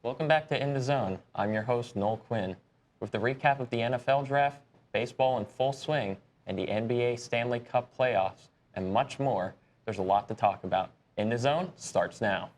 Welcome back to In the Zone. I'm your host, Noel Quinn. With the recap of the NFL draft, baseball in full swing, and the NBA Stanley Cup playoffs, and much more, there's a lot to talk about. In the Zone starts now.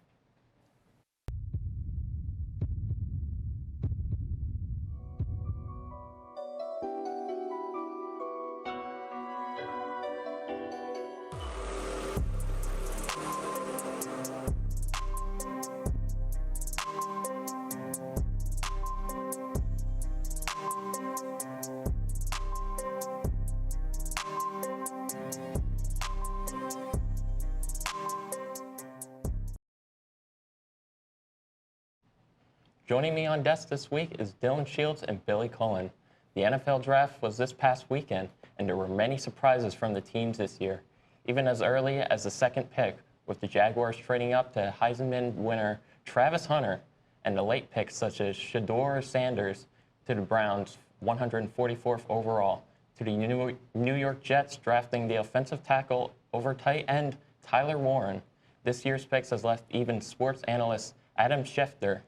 Joining me on desk this week is Dylan Shields and Billy Cullen. The NFL draft was this past weekend, and there were many surprises from the teams this year, even as early as the second pick, with the Jaguars trading up to Heisman winner Travis Hunter, and the late picks such as Shedeur Sanders to the Browns, 144th overall, to the New York Jets drafting the offensive tackle over tight end Tyler Warren. This year's picks has left even sports analyst Adam Schefter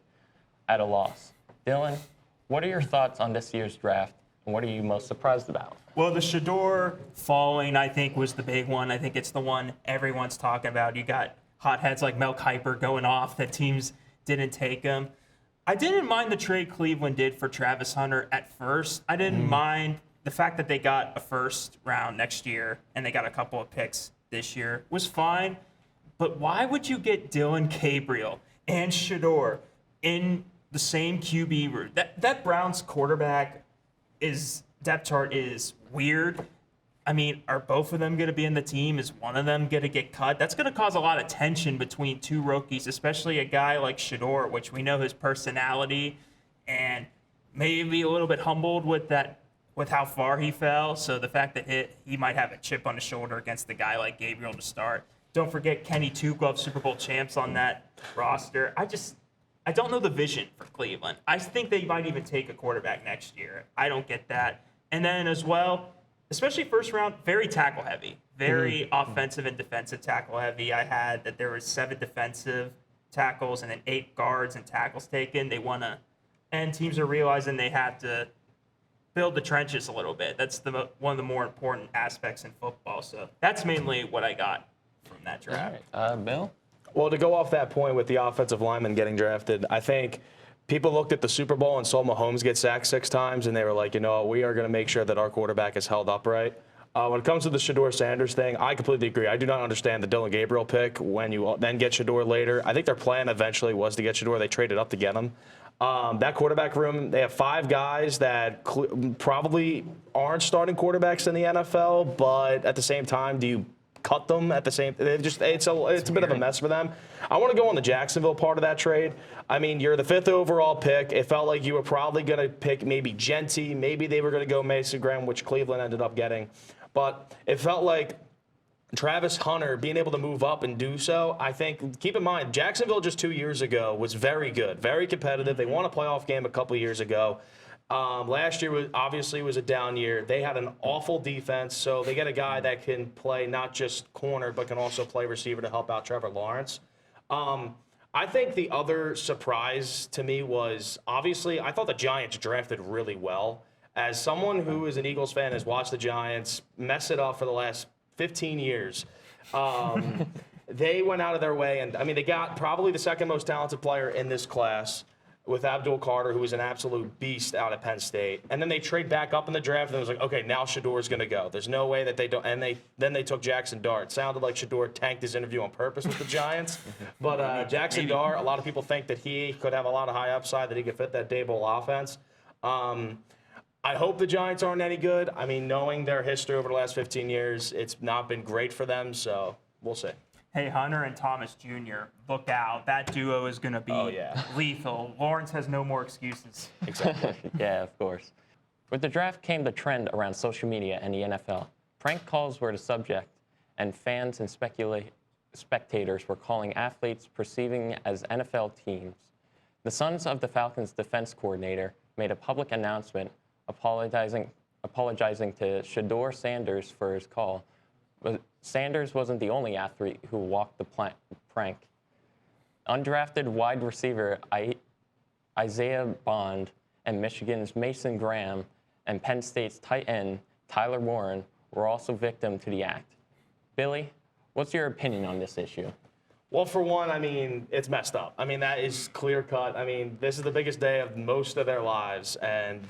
at a loss. Dylan, what are your thoughts on this year's draft, and what are you most surprised about? Well, the Shedeur falling, I think, was the big one. I think it's the one everyone's talking about. You got hotheads like Mel Kiper going off that teams didn't take him. I didn't mind the trade Cleveland did for Travis Hunter at first. I didn't mind the fact that they got a first round next year and they got a couple of picks this year. Was fine. But why would you get Dylan Gabriel and Shedeur in the same QB route? That Browns quarterback depth chart is weird. I mean, are both of them going to be in the team? Is one of them going to get cut? That's going to cause a lot of tension between two rookies, especially a guy like Shedeur, which we know his personality and maybe a little bit humbled with how far he fell. So the fact that he might have a chip on his shoulder against the guy like Gabriel to start. Don't forget Kenny Two Glove Super Bowl champs on that roster. I don't know the vision for Cleveland. I think they might even take a quarterback next year. I don't get that. And then as well, especially first round, very tackle heavy, very offensive and defensive tackle heavy. I had that there was 7 defensive tackles and then 8 guards and tackles taken. And teams are realizing they have to build the trenches a little bit. That's one of the more important aspects in football. So that's mainly what I got from that draft. All right. Bill? Well, to go off that point with the offensive lineman getting drafted, I think people looked at the Super Bowl and saw Mahomes get sacked 6 times, and they were like, we are going to make sure that our quarterback is held upright. When it comes to the Shedeur Sanders thing, I completely agree. I do not understand the Dylan Gabriel pick when you then get Shedeur later. I think their plan eventually was to get Shedeur. They traded up to get him. That quarterback room, they have 5 guys that probably aren't starting quarterbacks in the NFL, but at the same time, do you cut them at the same? It's a bit of a mess for them. I want to go on the Jacksonville part of that trade. I mean, you're the 5th overall pick. It felt like you were probably going to pick maybe Genty. Maybe they were going to go Mason Graham, which Cleveland ended up getting. But it felt like Travis Hunter being able to move up and do so. I think, keep in mind, Jacksonville just 2 years ago was very good, very competitive. They won a playoff game a couple years ago. Last year was a down year. They had an awful defense, so they get a guy that can play not just corner, but can also play receiver to help out Trevor Lawrence. I think the other surprise to me was, obviously, I thought the Giants drafted really well. As someone who is an Eagles fan, has watched the Giants mess it up for the last 15 years. They went out of their way, and, I mean, they got probably the second most talented player in this class, with Abdul Carter, who was an absolute beast out at Penn State. And then they trade back up in the draft, and it was like, okay, now Shedeur's going to go. There's no way that they don't. And then they took Jackson Dart. Sounded like Shedeur tanked his interview on purpose with the Giants. But Jackson Dart, a lot of people think that he could have a lot of high upside, that he could fit that Daboll offense. I hope the Giants aren't any good. I mean, knowing their history over the last 15 years, it's not been great for them, so we'll see. Hey, Hunter and Thomas Jr., look out. That duo is going to be lethal. Lawrence has no more excuses. Exactly. Yeah, of course. With the draft came the trend around social media and the NFL. Prank calls were the subject, and fans and spectators were calling athletes perceiving as NFL teams. The Sons of the Falcons defense coordinator made a public announcement apologizing to Shedeur Sanders for his call. But Sanders wasn't the only athlete who walked the prank. Undrafted wide receiver Isaiah Bond, and Michigan's Mason Graham, and Penn State's tight end Tyler Warren were also victim to the act. Billy, what's your opinion on this issue? Well, for one, I mean, it's messed up. I mean, that is clear cut. I mean, this is the biggest day of most of their lives, and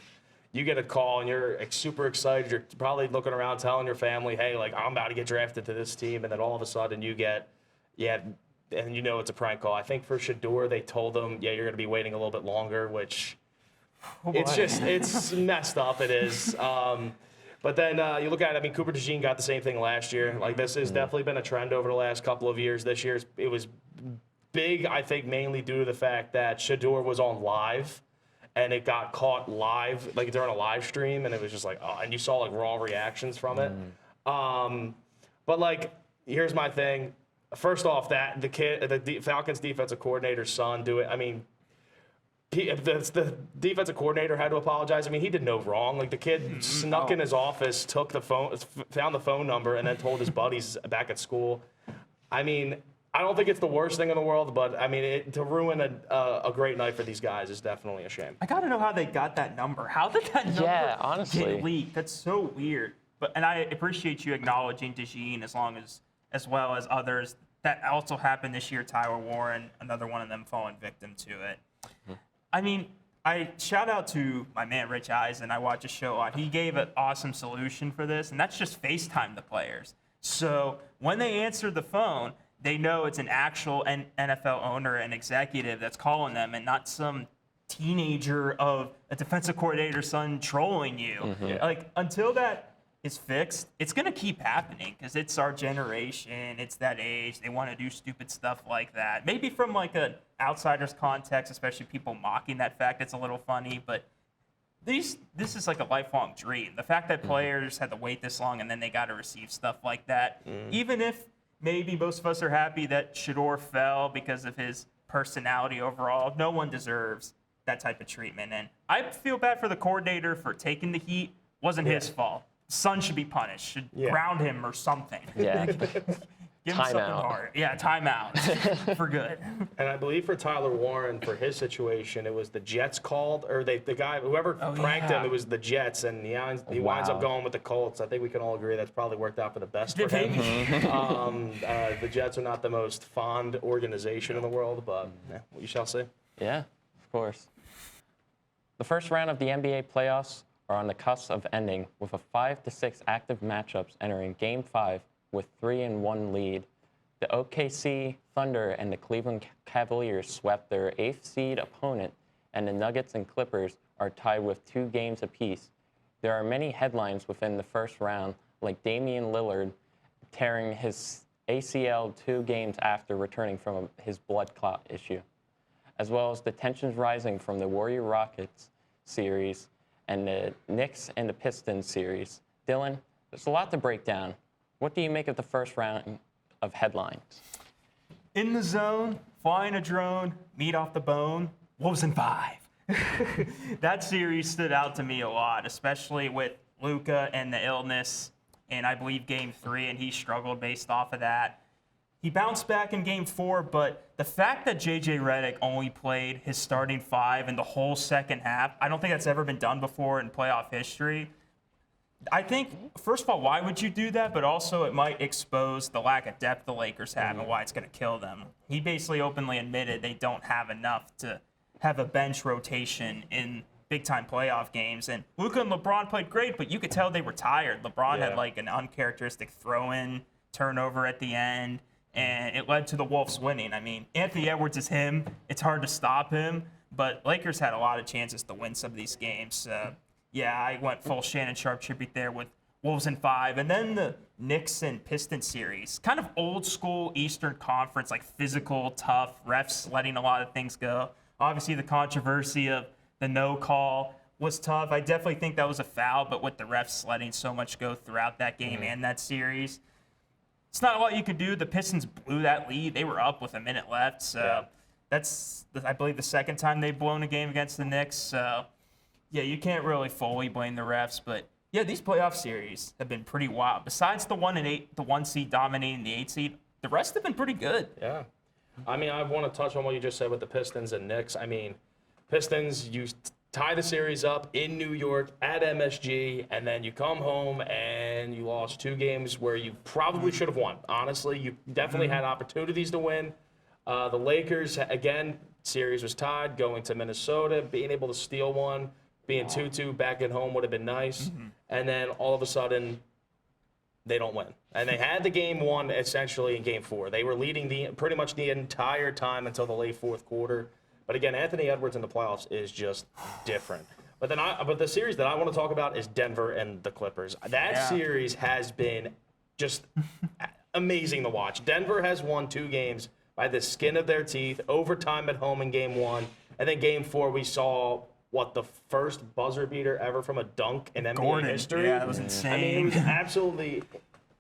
you get a call and you're super excited. You're probably looking around telling your family, hey, like, I'm about to get drafted to this team, and then all of a sudden you get, and you know it's a prank call. I think for Shedeur, they told him, you're going to be waiting a little bit longer, which it's messed up. It is. But then you look at it, I mean, Cooper DeJean got the same thing last year. Like, this has definitely been a trend over the last couple of years. This year, it was big, I think, mainly due to the fact that Shedeur was on live, and it got caught live, like during a live stream, and it was just like, oh, and you saw, like, raw reactions from it. But, like, here's my thing. First off, that the Falcons defensive coordinator's son do it. I mean, the defensive coordinator had to apologize. I mean, he did no wrong. Like, the kid snuck in his office, took the phone, found the phone number, and then told his buddies back at school. I mean, I don't think it's the worst thing in the world, but I mean, to ruin a great night for these guys is definitely a shame. I gotta know how they got that number. How did that number honestly get leaked? That's so weird. And I appreciate you acknowledging DeJean as well as others. That also happened this year. Tyler Warren, another one of them falling victim to it. I mean, I shout out to my man Rich Eisen. I watch a show on. He gave an awesome solution for this, and that's just FaceTime the players. So when they answer the phone, they know it's an actual NFL owner and executive that's calling them, and not some teenager of a defensive coordinator's son trolling you. Like, until that is fixed, it's going to keep happening because it's our generation. It's that age. They want to do stupid stuff like that. Maybe from like an outsider's context, especially people mocking that fact, it's a little funny. But this is like a lifelong dream. The fact that players had to wait this long and then they got to receive stuff like that, even if maybe most of us are happy that Shedeur fell because of his personality overall, no one deserves that type of treatment. And I feel bad for the coordinator for taking the heat. Wasn't his fault. Son should be punished. Should ground him or something. Yeah. Give him something hard. Yeah, timeout for good. And I believe for Tyler Warren, for his situation, it was the Jets called, or the guy, whoever pranked him, it was the Jets, and he winds up going with the Colts. I think we can all agree that's probably worked out for the best for him. The Jets are not the most fond organization in the world, but we shall see. Yeah, of course. The first round of the NBA playoffs are on the cusp of ending with a 5-6 active matchups entering Game 5 with 3-1 lead. The OKC Thunder and the Cleveland Cavaliers swept their 8th seed opponent, and the Nuggets and Clippers are tied with 2 games apiece. There are many headlines within the first round, like Damian Lillard tearing his ACL 2 games after returning from his blood clot issue, as well as the tensions rising from the Warrior-Rockets series and the Knicks and the Pistons series. Dylan, there's a lot to break down. What do you make of the first round of headlines? In the zone, flying a drone, meat off the bone, Wolves in 5. That series stood out to me a lot, especially with Luka and the illness in, I believe, Game 3, and he struggled based off of that. He bounced back in Game 4, but the fact that J.J. Redick only played his starting 5 in the whole second half, I don't think that's ever been done before in playoff history. I think, first of all, why would you do that? But also it might expose the lack of depth the Lakers have and why it's going to kill them. He basically openly admitted they don't have enough to have a bench rotation in big-time playoff games. And Luka and LeBron played great, but you could tell they were tired. LeBron had like an uncharacteristic throw-in turnover at the end, and it led to the Wolves winning. I mean, Anthony Edwards is him. It's hard to stop him, but Lakers had a lot of chances to win some of these games. Yeah, I went full Shannon Sharp tribute there with Wolves in 5. And then the Knicks and Pistons series, kind of old school Eastern Conference, like physical, tough, refs letting a lot of things go. Obviously, the controversy of the no call was tough. I definitely think that was a foul, but with the refs letting so much go throughout that game and that series, it's not a lot you could do. The Pistons blew that lead. They were up with a minute left. So that's, I believe, the second time they've blown a game against the Knicks. So, yeah, you can't really fully blame the refs. But, yeah, these playoff series have been pretty wild. Besides the 1 and 8, the 1 seed dominating the 8 seed, the rest have been pretty good. Yeah. I mean, I want to touch on what you just said with the Pistons and Knicks. I mean, Pistons, you tie the series up in New York at MSG, and then you come home and you lost 2 games where you probably should have won. Honestly, you definitely had opportunities to win. The Lakers, again, series was tied, going to Minnesota, being able to steal one, being 2-2 back at home would have been nice. And then all of a sudden, they don't win. And they had the game won essentially in game 4. They were leading pretty much the entire time until the late fourth quarter. But again, Anthony Edwards in the playoffs is just different. But the series that I want to talk about is Denver and the Clippers. That series has been just amazing to watch. Denver has won 2 games by the skin of their teeth, overtime at home in game 1. And then game 4, we saw the first buzzer beater ever from a dunk in NBA history. Yeah, that was insane. I mean, it was absolutely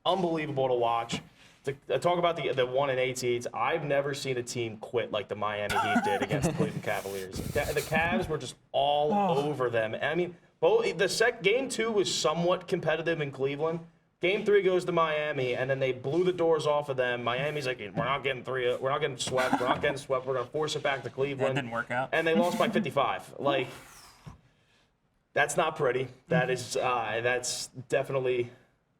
unbelievable to watch. To talk about the 1 and 8 seeds, I've never seen a team quit like the Miami Heat did against the Cleveland Cavaliers. The Cavs were just all over them. I mean, game 2 was somewhat competitive in Cleveland. Game 3 goes to Miami, and then they blew the doors off of them. Miami's like, we're not getting swept. We're not getting swept. We're going to force it back to Cleveland. That didn't work out. And they lost by 55. Like, that's not pretty. That's definitely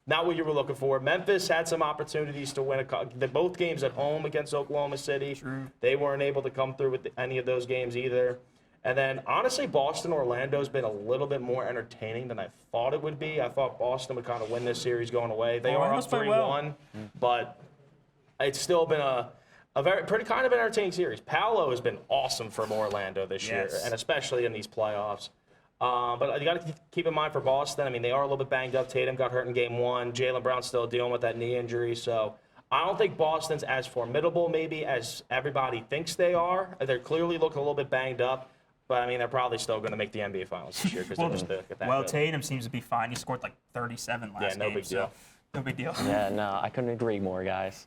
not what you were looking for. Memphis had some opportunities to win both games at home against Oklahoma City. True. They weren't able to come through with any of those games either. And then, honestly, Boston-Orlando's been a little bit more entertaining than I thought it would be. I thought Boston would kind of win this series going away. They are up 3-1, but it's still been a pretty kind of entertaining series. Paolo has been awesome for Orlando this year, and especially in these playoffs. But you got to keep in mind for Boston, I mean, they are a little bit banged up. Tatum got hurt in game 1. Jaylen Brown's still dealing with that knee injury. So I don't think Boston's as formidable maybe as everybody thinks they are. They're clearly looking a little bit banged up. But, I mean, they're probably still going to make the NBA Finals this year because they're just that good. Tatum seems to be fine. He scored like 37 last game. Yeah, no big deal. No big deal. Yeah, no, I couldn't agree more, guys.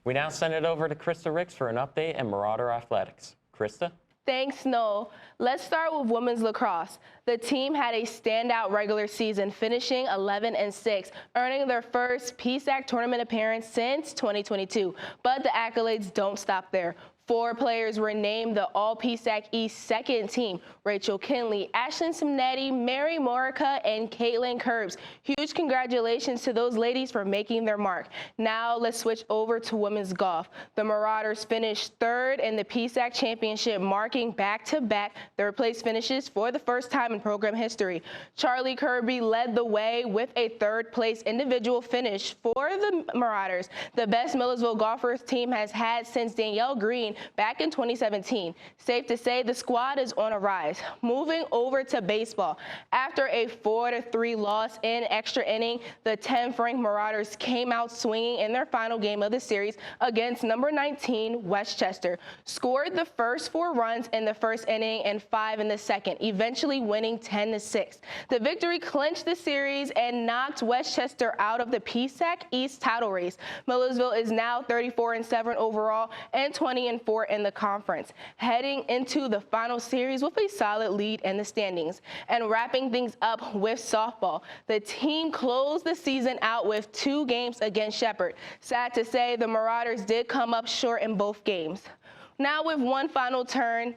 We now send it over to Christa Ricks for an update in Marauder Athletics. Christa? Thanks, Noel. Let's start with women's lacrosse. The team had a standout regular season, finishing 11-6, earning their first PSAC tournament appearance since 2022. But the accolades don't stop there. 4 players were named the All-PSAC East second team: Rachel Kinley, Ashlyn Simnetti, Mary Morica, and Caitlin Curbs. Huge congratulations to those ladies for making their mark. Now let's switch over to women's golf. The Marauders finished 3rd in the PSAC championship, marking back-to-back third-place finishes for the first time in program history. Charlie Kirby led the way with a 3rd-place individual finish for the Marauders, the best Millersville golfers team has had since Danielle Green back in 2017. Safe to say the squad is on a rise. Moving over to baseball. After a 4-3 loss in extra inning, the 10th-ranked Marauders came out swinging in their final game of the series against number 19 Westchester. Scored the first 4 runs in the first inning and 5 in the second, eventually winning 10-6. The victory clinched the series and knocked Westchester out of the PSAC East title race. Millersville is now 34-7 overall and 20-4 in the conference, heading into the final series with a solid lead in the standings. And wrapping things up with softball, the team closed the season out with 2 games against Shepherd. Sad to say, the Marauders did come up short in both games. Now with one final turn,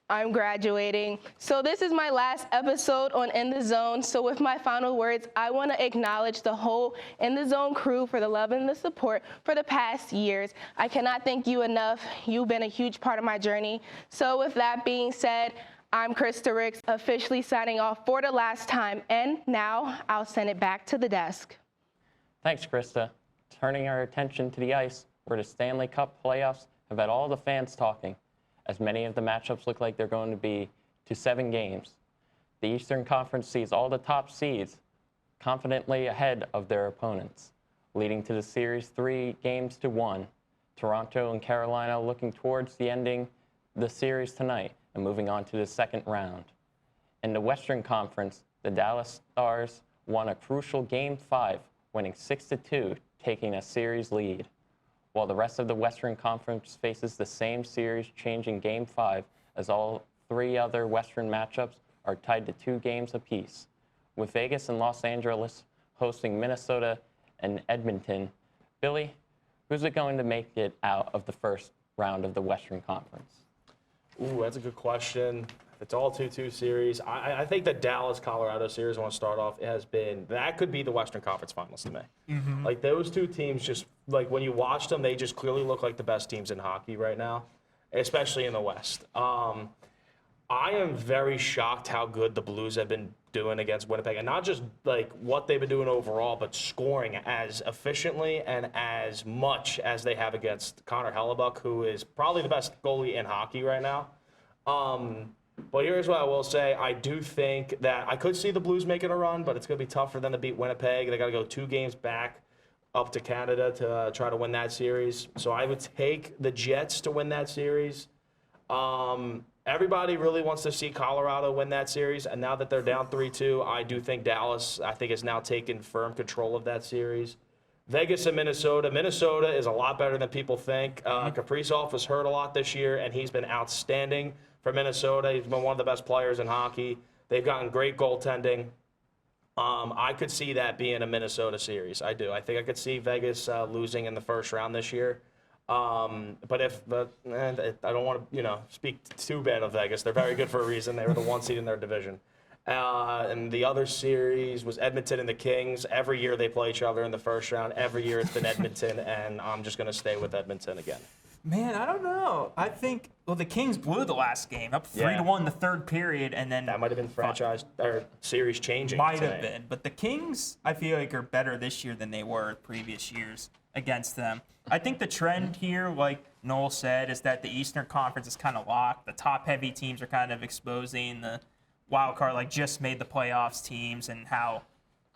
I'm graduating. So this is my last episode on In the Zone. So with my final words, I want to acknowledge the whole In the Zone crew for the love and the support for the past years. I cannot thank you enough. You've been a huge part of my journey. So with that being said, I'm Christa Ricks, officially signing off for the last time. And now I'll send it back to the desk. Thanks, Christa. Turning our attention to the ice, where the Stanley Cup playoffs have had all the fans talking, as many of the matchups look like they're going to be to 7 games. The Eastern Conference sees all the top seeds confidently ahead of their opponents, leading to the series 3-1. Toronto and Carolina looking towards the ending the series tonight and moving on to the second round. In the Western Conference, the Dallas Stars won a crucial Game 5, winning 6-2, taking a series lead, while the rest of the Western Conference faces the same series-changing Game 5, as all 3 other Western matchups are tied to 2 games apiece. With Vegas and Los Angeles hosting Minnesota and Edmonton, Billy, who's it going to make it out of the first round of the Western Conference? Ooh, that's a good question. It's all 2-2 series. I think the Dallas-Colorado series, I want to start off, that could be the Western Conference Finals to me. Like, those two teams just, like, when you watch them, they just clearly look like the best teams in hockey right now, especially in the West. I am very shocked how good the Blues have been doing against Winnipeg, and not just like what they've been doing overall, but scoring as efficiently and as much as they have against Connor Hellebuck, who is probably the best goalie in hockey right now. But here's what I will say. I do think that I could see the Blues making a run, but it's going to be tough for them to beat Winnipeg. They got to go 2 games back up to Canada to try to win that series. So I would take the Jets to win that series. Everybody really wants to see Colorado win that series, and now that they're down 3-2, I do think Dallas, has now taken firm control of that series. Vegas and Minnesota. Minnesota is a lot better than people think. Kaprizov was hurt a lot this year, and he's been outstanding for Minnesota. He's been one of the best players in hockey. They've gotten great goaltending. I could see that being a Minnesota series. I do. I think I could see Vegas losing in the first round this year. I don't want to, speak too bad of Vegas. They're very good for a reason. They were the 1 seed in their division. And the other series was Edmonton and the Kings. Every year they play each other in the first round. Every year it's been Edmonton, and I'm just going to stay with Edmonton again. Man, I don't know. I think, the Kings blew the last game, up 3-1 the third period, and then... That might have been franchise or series changing. Might have been. But the Kings, I feel like, are better this year than they were previous years against them. I think the trend here, like Noel said, is that the Eastern Conference is kind of locked. The top-heavy teams are kind of exposing the wild card, like just made the playoffs teams, and how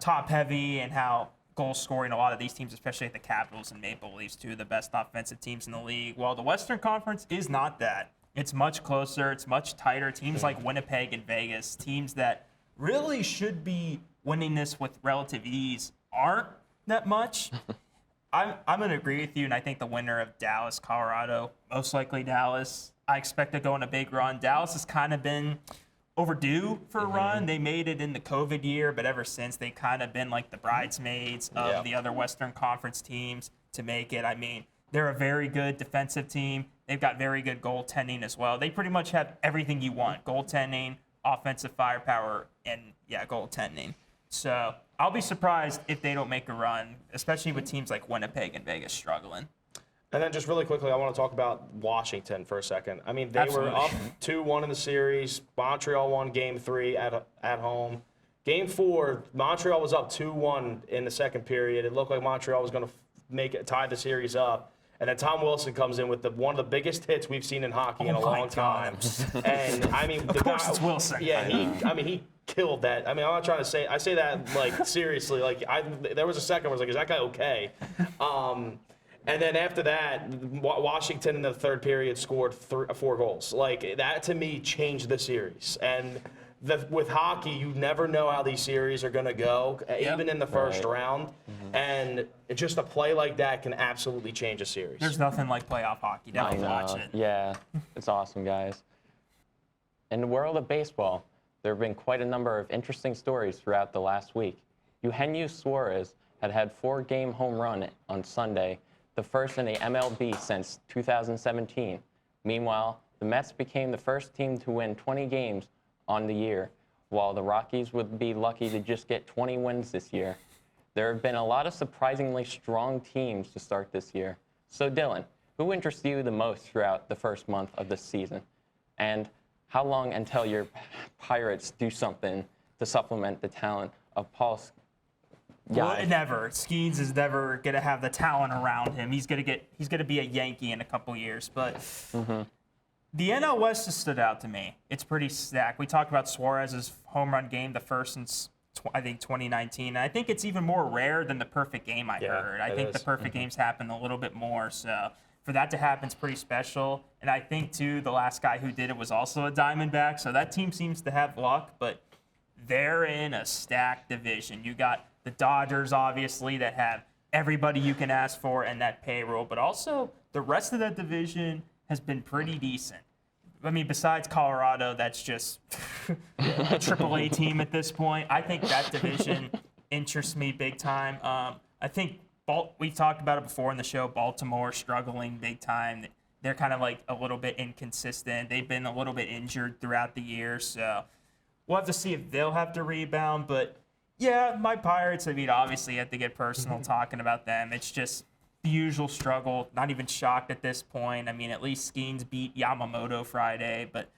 top-heavy and how goal-scoring a lot of these teams, especially at the Capitals and Maple Leafs, two of the best offensive teams in the league. While the Western Conference is not that. It's much closer. It's much tighter. Teams like Winnipeg and Vegas, teams that really should be winning this with relative ease, aren't that much. I'm going to agree with you, and I think the winner of Dallas, Colorado, most likely Dallas. I expect to go on a big run. Dallas has kind of been overdue for a run. They made it in the COVID year, but ever since, they've kind of been like the bridesmaids of the other Western Conference teams to make it. I mean, they're a very good defensive team. They've got very good goaltending as well. They pretty much have everything you want: goaltending, offensive firepower, and, goaltending. So I'll be surprised if they don't make a run, especially with teams like Winnipeg and Vegas struggling. And then just really quickly, I want to talk about Washington for a second. I mean, they were up 2-1 in the series. Montreal won Game 3 at home. Game 4, Montreal was up 2-1 in the second period. It looked like Montreal was going to tie the series up. And then Tom Wilson comes in with one of the biggest hits we've seen in hockey in a long time. And I mean, of course it's Wilson. Yeah, he killed that. I mean, I'm not trying to say, I say that like seriously. Like there was a second where I was like, is that guy okay? And then after that, Washington in the third period scored 4 goals. Like, that to me changed the series. And with hockey, you never know how these series are going to go, even in the first round. And just a play like that can absolutely change a series. There's nothing like playoff hockey. Definitely watch it. Yeah, it's awesome, guys. In the world of baseball, there have been quite a number of interesting stories throughout the last week. Eugenio Suarez had 4-game home run on Sunday, the first in the MLB since 2017. Meanwhile, the Mets became the first team to win 20 games on the year, while the Rockies would be lucky to just get 20 wins this year. There have been a lot of surprisingly strong teams to start this year. So Dylan, who interests you the most throughout the first month of the season? And how long until your Pirates do something to supplement the talent of Paul? Never. Skeens is never gonna have the talent around him. He's gonna be a Yankee in a couple years. But the NL West has stood out to me. It's pretty stacked. We talked about Suarez's home run game, the first since I think 2019. And I think it's even more rare than the perfect game I heard. I think the perfect games happen a little bit more. So for that to happen is pretty special. And I think too, the last guy who did it was also a Diamondback. So that team seems to have luck, but they're in a stacked division. You got the Dodgers, obviously, that have everybody you can ask for and that payroll, but also the rest of that division has been pretty decent. I mean, besides Colorado, that's just a AAA team at this point. I think that division interests me big time. I think we've talked about it before in the show. Baltimore struggling big time. they're kind of like a little bit inconsistent. They've been a little bit injured throughout the year, so we'll have to see if they'll have to rebound. But yeah, my Pirates, I mean, obviously you have to get personal talking about them. It's just the usual struggle. Not even shocked at this point. I mean, at least Skeens beat Yamamoto Friday, but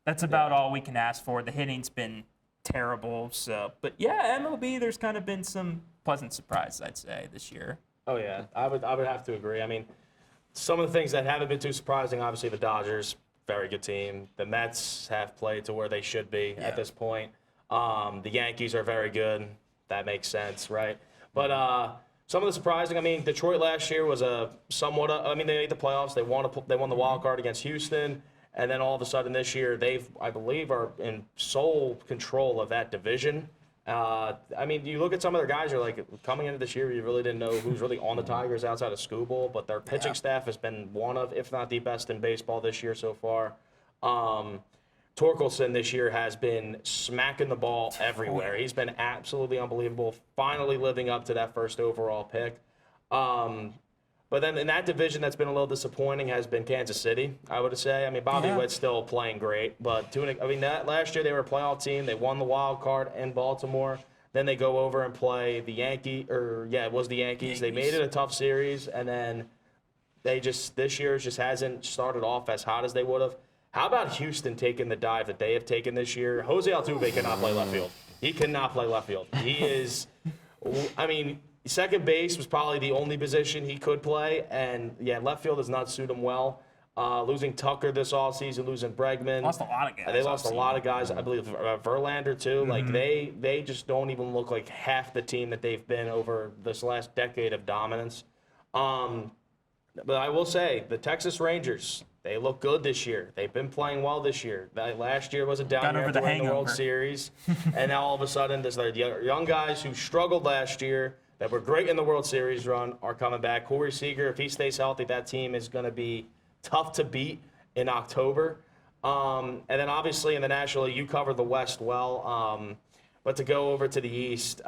that's about all we can ask for. The hitting's been terrible. So, but yeah, MLB, there's kind of been some pleasant surprises, I'd say, this year. Oh yeah, I would have to agree. I mean, some of the things that haven't been too surprising, obviously the Dodgers, very good team. The Mets have played to where they should be at this point. The Yankees are very good. That makes sense, right? But some of the surprising, I mean, Detroit last year was a somewhat. I mean, they made the playoffs. They won the wild card against Houston, and then all of a sudden this year, I believe, are in sole control of that division. I mean, you look at some of their guys, you're like, coming into this year, you really didn't know who's really on the Tigers outside of Skubal, but their pitching staff has been one of, if not the best in baseball this year so far. Torkelson this year has been smacking the ball everywhere. He's been absolutely unbelievable, finally living up to that first overall pick. But then in that division that's been a little disappointing has been Kansas City, I would say. I mean, Bobby Witt's still playing great, but last year they were a playoff team. They won the wild card in Baltimore. Then they go over and play the Yankees. They made it a tough series, and then this year just hasn't started off as hot as they would have. How about Houston taking the dive that they have taken this year? Jose Altuve cannot play left field. He cannot play left field. He is, I mean, second base was probably the only position he could play, and left field does not suit him well. Losing Tucker this offseason, losing Bregman. Lost a lot of guys. They lost a lot of guys. I believe Verlander too. Like they just don't even look like half the team that they've been over this last decade of dominance. But I will say the Texas Rangers, they look good this year. They've been playing well this year. Last year was a down year after winning the World Series, and now all of a sudden, there's young guys who struggled last year that were great in the World Series run are coming back. Corey Seager, if he stays healthy, that team is going to be tough to beat in October. And then obviously in the National League, you covered the West well. But to go over to the East,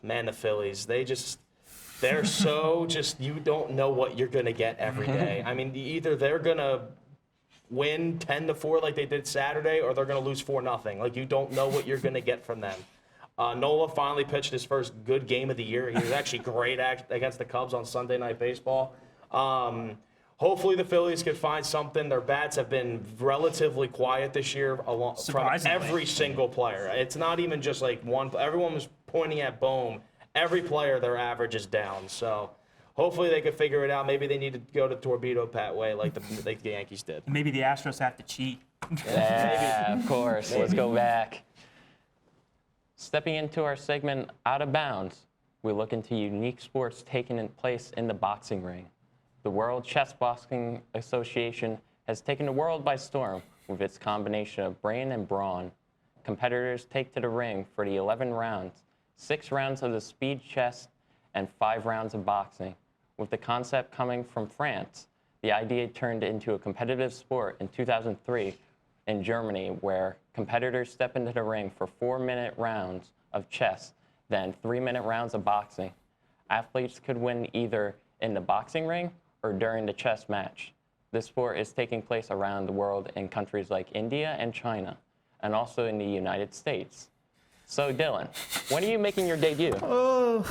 man, the Phillies, they're so just, you don't know what you're going to get every day. I mean, either they're going to win 10-4 like they did Saturday, or they're going to lose 4-0. Like, you don't know what you're going to get from them. Noel finally pitched his first good game of the year. He was actually great against the Cubs on Sunday Night Baseball. Hopefully the Phillies could find something. Their bats have been relatively quiet this year from every single player. It's not even just like one. Everyone was pointing at Bohm. Every player, their average is down. So hopefully they could figure it out. Maybe they need to go to Torpedo Pat way like the Yankees did. Maybe the Astros have to cheat. Yeah, of course. Let's go back. Stepping into our segment Out of Bounds, we look into unique sports taking place in the boxing ring. The World Chess Boxing Association has taken the world by storm with its combination of brain and brawn. Competitors take to the ring for the 11 rounds, 6 rounds of the speed chess, and 5 rounds of boxing. With the concept coming from France, the idea turned into a competitive sport in 2003 in Germany, where competitors step into the ring for 4-minute rounds of chess, then 3-minute rounds of boxing. Athletes could win either in the boxing ring or during the chess match. This sport is taking place around the world in countries like India and China, and also in the United States. So, Dylan, when are you making your debut? Oh,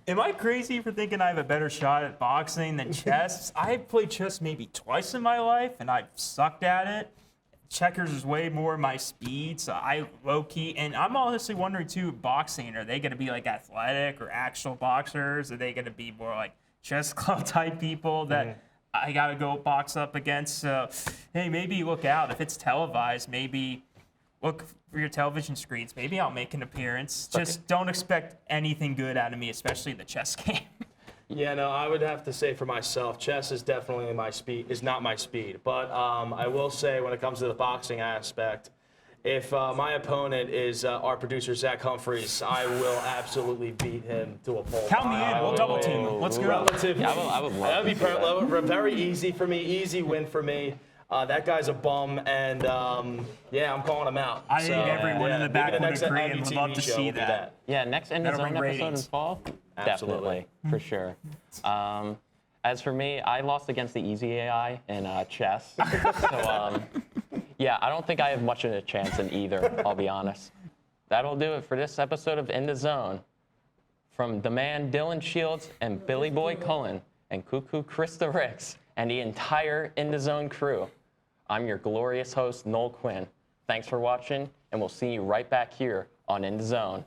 am I crazy for thinking I have a better shot at boxing than chess? I've played chess maybe twice in my life, and I've sucked at it. Checkers is way more my speed, so I low-key. And I'm honestly wondering, too, boxing, are they going to be like athletic or actual boxers? Are they going to be more like chess club type people that I got to go box up against? So, hey, maybe look out. If it's televised, maybe look for your television screens. Maybe I'll make an appearance. Just don't expect anything good out of me, especially the chess game. Yeah, no, I would have to say for myself, chess is definitely not my speed. But I will say when it comes to the boxing aspect, if my opponent is our producer, Zach Humphreys, I will absolutely beat him to a pulp. Count me in. We'll double team him. Let's go. Relatively. Yeah, I would love That would be very easy for me. Easy win for me. That guy's a bum, and I'm calling him out. I think everyone in the back would agree and would love to see that. Yeah, next in his own episode in fall? Absolutely. Definitely, for sure. As for me, I lost against the easy AI in chess. So, yeah, I don't think I have much of a chance in either, I'll be honest. That'll do it for this episode of In the Zone. From the man Dylan Shields and Billy Boy Cullen and Cuckoo Christa Ricks and the entire In the Zone crew, I'm your glorious host, Noel Quinn. Thanks for watching, and we'll see you right back here on In the Zone.